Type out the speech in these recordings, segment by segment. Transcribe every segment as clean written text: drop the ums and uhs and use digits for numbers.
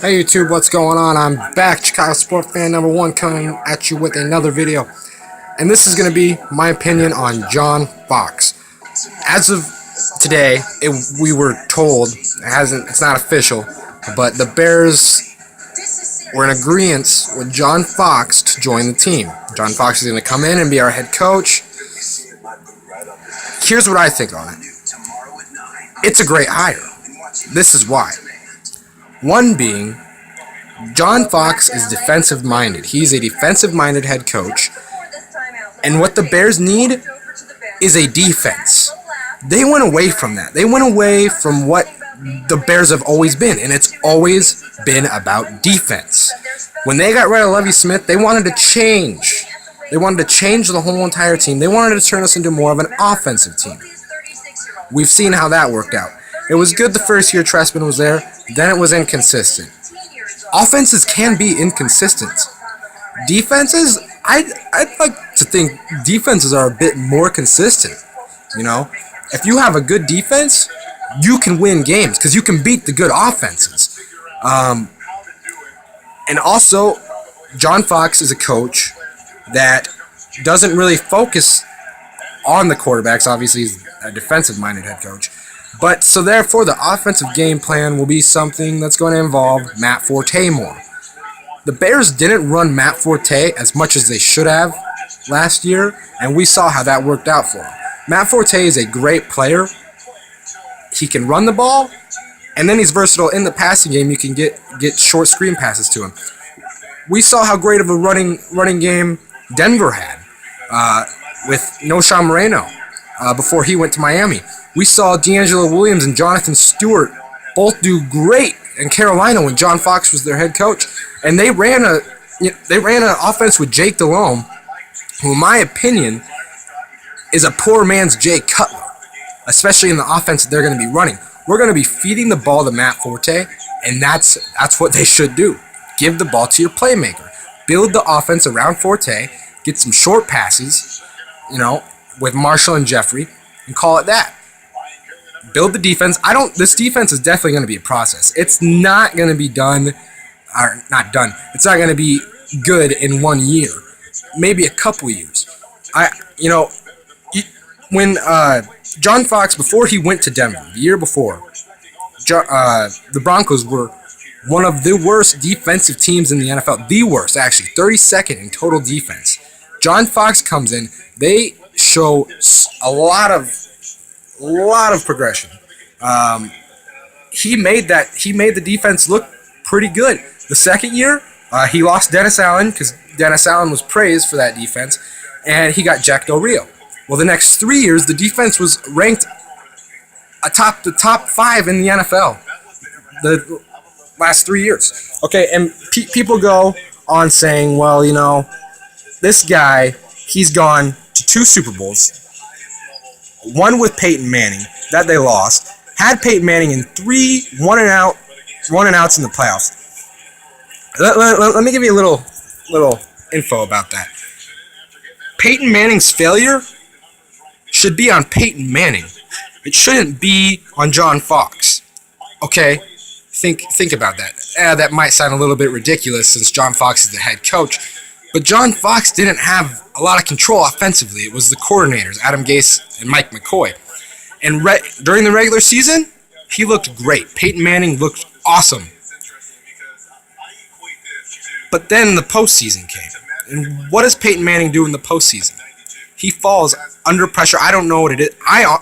Hey YouTube, what's going on? I'm back, Chicago Sport Fan number 1, coming at you with another video. And this is going to be my opinion on John Fox. As of today, we were told, it's not official, but the Bears were in agreement with John Fox to join the team. John Fox is going to come in and be our head coach. Here's what I think on it. It's a great hire. This is why. One being, John Fox is defensive-minded. He's a defensive-minded head coach. And what the Bears need is a defense. They went away from that. They went away from what the Bears have always been, and it's always been about defense. When they got rid of Lovie Smith, they wanted to change. They wanted to change the whole entire team. They wanted to turn us into more of an offensive team. We've seen how that worked out. It was good the first year Trestman was there, then it was inconsistent. Offenses can be inconsistent. Defenses, I'd like to think defenses are a bit more consistent. You know, if you have a good defense, you can win games because you can beat the good offenses. And also, John Fox is a coach that doesn't really focus on the quarterbacks. Obviously, he's a defensive-minded head coach. But so therefore, the offensive game plan will be something that's going to involve Matt Forte more. The Bears didn't run Matt Forte as much as they should have last year, and we saw how that worked out for him. Matt Forte is a great player. He can run the ball, and then he's versatile in the passing game. You can get short screen passes to him. We saw how great of a running game Denver had with Noshawn Moreno before he went to Miami. We saw D'Angelo Williams and Jonathan Stewart both do great in Carolina when John Fox was their head coach, and they ran an offense with Jake Delhomme, who, in my opinion, is a poor man's Jay Cutler, especially in the offense that they're going to be running. We're going to be feeding the ball to Matt Forte, and that's what they should do. Give the ball to your playmaker. Build the offense around Forte. Get some short passes, with Marshall and Jeffrey, and call it that. Build the defense. This defense is definitely going to be a process. It's not going to be done, or not done. It's not going to be good in 1 year, maybe a couple years. When John Fox, before he went to Denver, the year before, the Broncos were one of the worst defensive teams in the NFL. The worst, actually, 32nd in total defense. John Fox comes in. They show a lot of progression. He made the defense look pretty good. The second year, he lost Dennis Allen because Dennis Allen was praised for that defense, and he got Jack Del Rio. Well, the next 3 years, the defense was ranked the top 5 in the NFL. The last 3 years. Okay, and people go on saying, well, this guy, he's gone to 2 Super Bowls. One with Peyton Manning that they lost. Had Peyton Manning in 3 one and outs in the playoffs. Let me give you a little info about that. Peyton Manning's failure should be on Peyton Manning. It shouldn't be on John Fox. Okay, think about that. That might sound a little bit ridiculous since John Fox is the head coach. But John Fox didn't have a lot of control offensively. It was the coordinators, Adam Gase and Mike McCoy. And during the regular season, he looked great. Peyton Manning looked awesome. But then the postseason came. And what does Peyton Manning do in the postseason? He falls under pressure. I don't know what it is. I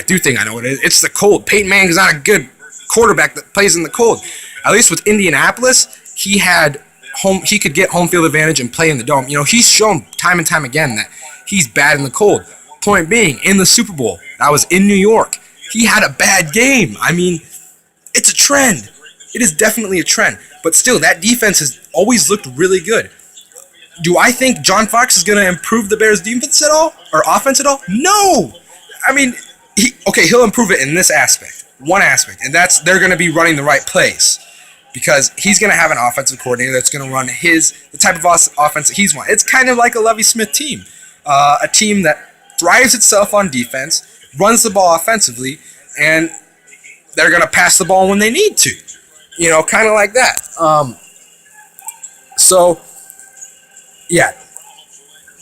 do think I know what it is. It's the cold. Peyton Manning is not a good quarterback that plays in the cold. At least with Indianapolis, he could get home field advantage and play in the dome. He's shown time and time again that he's bad in the cold. Point being, in the Super Bowl, that was in New York, he had a bad game. I mean, it's a trend. It is definitely a trend. But still, that defense has always looked really good. Do I think John Fox is going to improve the Bears' defense at all? Or offense at all? No! I mean, he'll improve it in this aspect. One aspect. And that's they're going to be running the right plays. Because he's going to have an offensive coordinator that's going to run the type of offense that he's wanted. It's kind of like a Lovie Smith team. A team that thrives itself on defense, runs the ball offensively, and they're going to pass the ball when they need to. kind of like that. So, yeah,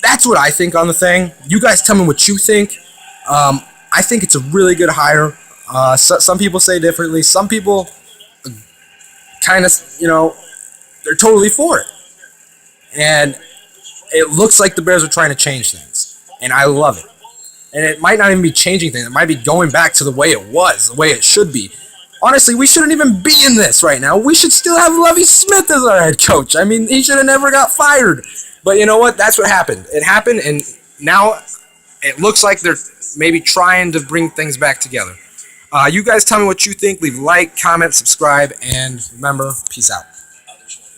that's what I think on the thing. You guys tell me what you think. I think it's a really good hire. Some people say differently. Some people kind of, they're totally for it. And it looks like the Bears are trying to change things. And I love it. And it might not even be changing things. It might be going back to the way it was, the way it should be. Honestly, we shouldn't even be in this right now. We should still have Lovie Smith as our head coach. I mean, he should have never got fired. But you know what? That's what happened. It happened, and now it looks like they're maybe trying to bring things back together. You guys tell me what you think. Leave a like, comment, subscribe, and remember, peace out.